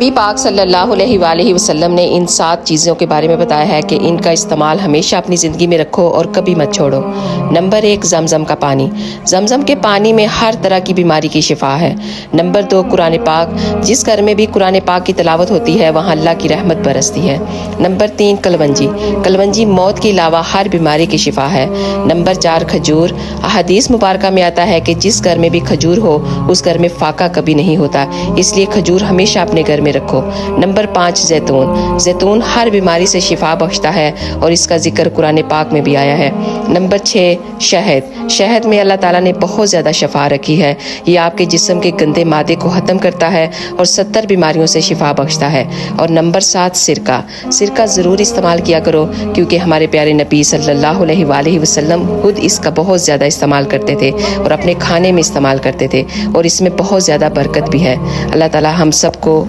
नबी पाक सल्लल्लाहु अलैहि वसल्लम ने इन 7 चीज़ों के बारे में बताया है कि इनका इस्तेमाल हमेशा अपनी ज़िंदगी में रखो और कभी मत छोड़ो। नंबर 1, जमजम का पानी। जमजम के पानी में हर तरह की बीमारी की शिफा है। नंबर 2, कुरान पाक। जिस घर में भी कुरान पाक की तिलावत होती है वहाँ अल्लाह की रहमत बरसती है। नंबर 3, कलवंजी। कलवंजी मौत के अलावा हर बीमारी की शिफा है। नंबर 4, खजूर। हदीस मुबारक में आता है कि जिस घर में भी खजूर हो उस घर में फाका कभी नहीं होता, इसलिए खजूर हमेशा अपने घर में रखो। नंबर 5, जैतून। जैतून हर बीमारी से शिफा बख्शता है और इसका जिक्र कुरान पाक में भी आया है। नंबर 6, शहद। शहद में अल्लाह ताला ने बहुत ज़्यादा शिफा रखी है। ये आपके जिस्म के गंदे मादे को ख़त्म करता है और 70 बीमारियों से शिफा बख्शता है। और नंबर 7, सिरका। सिरका ज़रूर इस्तेमाल किया करो क्योंकि हमारे प्यारे नबी सल्लल्लाहु अलैहि वसल्लम खुद इसका बहुत ज़्यादा इस्तेमाल करते थे और अपने खाने में इस्तेमाल करते थे और इसमें बहुत ज़्यादा बरकत भी है। अल्लाह ताला हम सबको